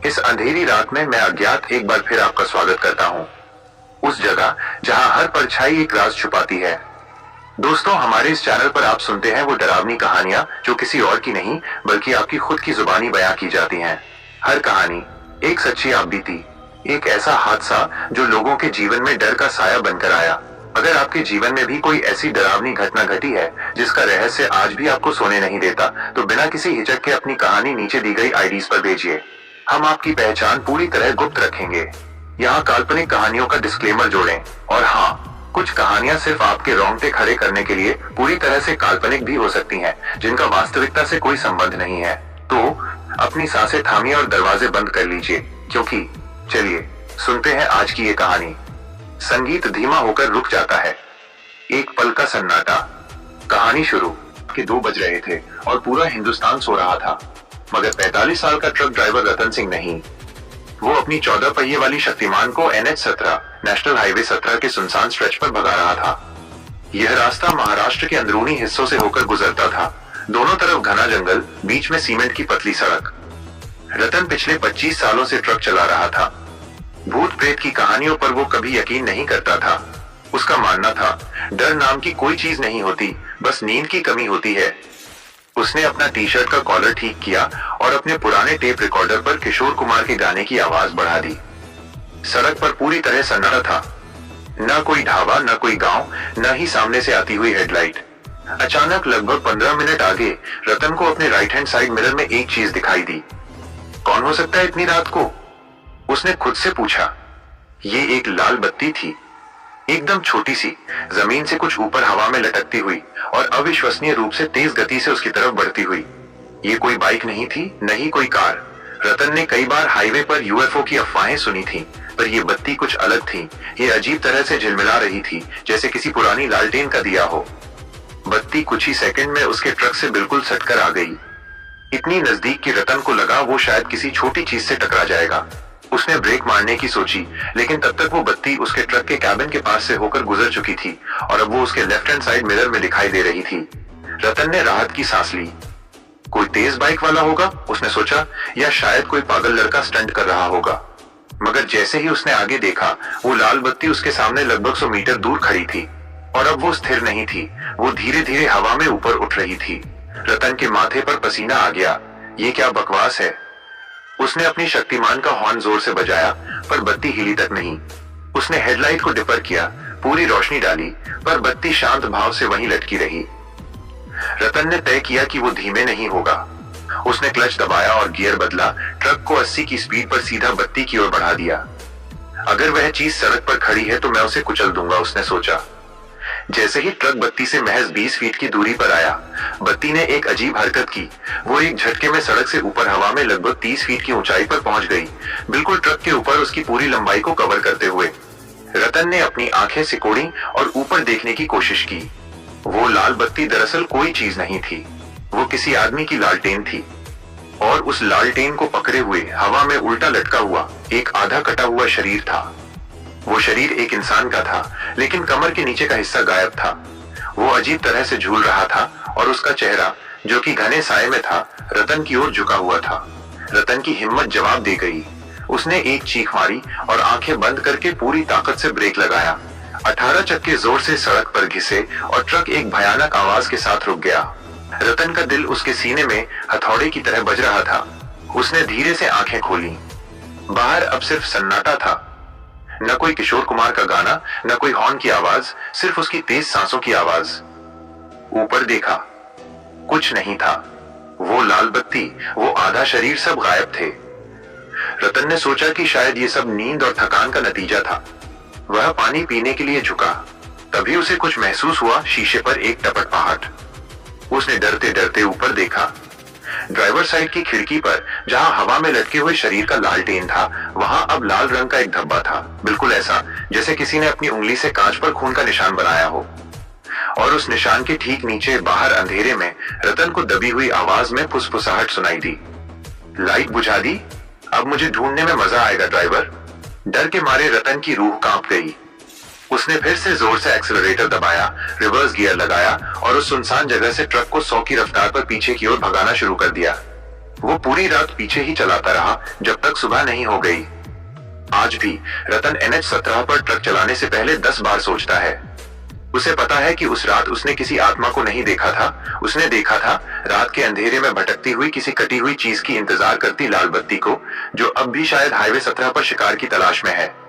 इस अंधेरी रात में मैं अज्ञात एक बार फिर आपका स्वागत करता हूँ, उस जगह जहाँ हर परछाई एक राज छुपाती है। दोस्तों, हमारे इस चैनल पर आप सुनते हैं वो डरावनी कहानियां जो किसी और की नहीं बल्कि आपकी खुद की जुबानी बयां की जाती हैं। हर कहानी एक सच्ची आप बीती, एक ऐसा हादसा जो लोगों के जीवन में डर का साया बनकर आया। अगर आपके जीवन में भी कोई ऐसी डरावनी घटना घटी है जिसका रहस्य आज भी आपको सोने नहीं देता, तो बिना किसी हिचक के अपनी कहानी नीचे दी गई आईडीज पर भेजिए। हम आपकी पहचान पूरी तरह गुप्त रखेंगे। यहाँ काल्पनिक कहानियों का डिस्क्लेमर जोड़ें, और हाँ, कुछ कहानियां सिर्फ आपके रोंगटे खड़े करने के लिए पूरी तरह से काल्पनिक भी हो सकती हैं, जिनका वास्तविकता से कोई संबंध नहीं है। तो अपनी सांसें थामिए और दरवाजे बंद कर लीजिए, क्योंकि चलिए सुनते हैं आज की ये कहानी। संगीत धीमा होकर रुक जाता है। एक पल का सन्नाटा। कहानी शुरू के 2 बज रहे थे और पूरा हिंदुस्तान सो रहा था, मगर 45 साल का ट्रक ड्राइवर रतन सिंह नहीं। वो अपनी 14 पहिए वाली शक्तिमान को NH-17 नेशनल हाईवे 17 के सुनसान स्ट्रेच पर भगा रहा था। यह रास्ता महाराष्ट्र के अंदरूनी हिस्सों से होकर गुजरता था। दोनों तरफ घना जंगल, बीच में सीमेंट की पतली सड़क। रतन पिछले 25 सालों से ट्रक चला रहा था। भूत प्रेत की कहानियों पर वो कभी यकीन नहीं करता था। उसका मानना था डर नाम की कोई चीज नहीं होती, बस नींद की कमी होती है। उसने अपना टी-शर्ट का कॉलर ठीक किया और अपने पुराने टेप रिकॉर्डर पर किशोर कुमार के गाने की आवाज बढ़ा दी। सड़क पर पूरी तरह सन्नाटा था। न कोई ढाबा, न कोई गांव, न ही सामने से आती हुई हेडलाइट। अचानक लगभग 15 मिनट आगे रतन को अपने राइट हैंड साइड मिरर में एक चीज दिखाई दी। कौन हो सकता है इतनी रात को? उसने खुद से पूछा। ये एक लाल बत्ती थी, एकदम छोटी सी, जमीन से कुछ ऊपर हवा में लटकती हुई और अविश्वसनीय रूप से तेज गति से उसकी तरफ बढ़ती हुई। ये कोई बाइक नहीं थी, न ही कोई कार। रतन ने कई बार हाईवे पर UFO की अफवाहें सुनी थी, पर यह बत्ती कुछ अलग थी। ये अजीब तरह से झिलमिला रही थी, जैसे किसी पुरानी लालटेन का दिया हो। बत्ती कुछ ही सेकंड में उसके ट्रक से बिल्कुल सटकर आ गई, इतनी नजदीक कि रतन को लगा वो शायद किसी छोटी चीज से टकरा जाएगा। उसने ब्रेक मारने की सोची, लेकिन तब तक वो बत्ती उसके ट्रक के कैबिन के पास से होकर गुजर चुकी थी और अब वो उसके लेफ्ट हैंड साइड मिरर में दिखाई दे रही थी। रतन ने राहत की सांस ली। कोई तेज बाइक वाला होगा, उसने सोचा, या शायद कोई पागल लड़का स्टंट कर रहा होगा। मगर जैसे ही उसने आगे देखा, वो लाल बत्ती उसके सामने लगभग 100 मीटर दूर खड़ी थी और अब वो स्थिर नहीं थी। वो धीरे धीरे हवा में ऊपर उठ रही थी। रतन के माथे पर पसीना आ गया। ये क्या बकवास है? उसने अपनी शक्तिमान का हॉर्न जोर से बजाया, पर बत्ती हिली तक नहीं। उसने हेडलाइट को डिपर किया, पूरी रोशनी डाली, पर बत्ती शांत भाव से वहीं लटकी रही। रतन ने तय किया कि वो धीमे नहीं होगा। उसने क्लच दबाया और गियर बदला, ट्रक को 80 की स्पीड पर सीधा बत्ती की ओर बढ़ा दिया। अगर वह चीज सड़क पर खड़ी है तो मैं उसे कुचल दूंगा, उसने सोचा। जैसे ही ट्रक बत्ती से महज 20 फीट की दूरी पर आया, बत्ती ने एक अजीब हरकत की। वो एक झटके में सड़क से ऊपर हवा में लगभग 30 फीट की ऊंचाई पर पहुंच गई, बिल्कुल ट्रक के ऊपर उसकी पूरी लंबाई को कवर करते हुए। रतन ने अपनी आंखें सिकोड़ी और ऊपर देखने की कोशिश की। वो लाल बत्ती दरअसल कोई चीज नहीं थी, वो किसी आदमी की लालटेन थी, और उस लालटेन को पकड़े हुए हवा में उल्टा लटका हुआ एक आधा कटा हुआ शरीर था। वो शरीर एक इंसान का था, लेकिन कमर के नीचे का हिस्सा गायब था। वो अजीब तरह से झूल रहा था और उसका चेहरा, जो कि घने साए में था, रतन की ओर झुका हुआ था। रतन की हिम्मत जवाब दे गई। उसने एक चीख मारी और आंखें बंद करके पूरी ताकत से ब्रेक लगाया। 18 चक्के जोर से सड़क पर घिसे और ट्रक एक भयानक आवाज के साथ रुक गया। रतन का दिल उसके सीने में हथौड़े की तरह बज रहा था। उसने धीरे से आंखें खोली। बाहर अब सिर्फ सन्नाटा था। न कोई किशोर कुमार का गाना, न कोई हॉर्न की आवाज, सिर्फ उसकी तेज सांसों की आवाज। ऊपर देखा, कुछ नहीं था। वो लाल बत्ती, वो आधा शरीर, सब गायब थे। रतन ने सोचा कि शायद ये सब नींद और थकान का नतीजा था। वह पानी पीने के लिए झुका, तभी उसे कुछ महसूस हुआ। शीशे पर एक टपटपहाट। उसने डरते डरते ऊपर देखा। ड्राइवर साइड की खिड़की पर, जहां हवा में लटके हुए शरीर का लालटेन था, वहां अब लाल रंग का एक धब्बा था, बिल्कुल ऐसा जैसे किसी ने अपनी उंगली से कांच पर खून का निशान बनाया हो। और उस निशान के ठीक नीचे बाहर अंधेरे में रतन को दबी हुई आवाज में फुसफुसाहट सुनाई दी। लाइट बुझा दी, अब मुझे ढूंढने में मजा आएगा ड्राइवर। डर के मारे रतन की रूह कांप गई। उसने फिर से जोर से एक्सेलरेटर दबाया, रिवर्स गियर लगाया और उस सुनसान जगह से ट्रक को 100 की रफ्तार पर पीछे की ओर भगाना शुरू कर दिया। वो पूरी रात पीछे ही चलाता रहा जब तक सुबह नहीं हो गई। आज भी रतन NH-17 पर ट्रक चलाने से पहले 10 बार सोचता है। उसे पता है कि उस रात उसने किसी आत्मा को नहीं देखा था, उसने देखा था रात के अंधेरे में भटकती हुई किसी कटी हुई चीज की इंतजार करती लाल बत्ती को, जो अब भी शायद हाईवे 17 पर शिकार की तलाश में है।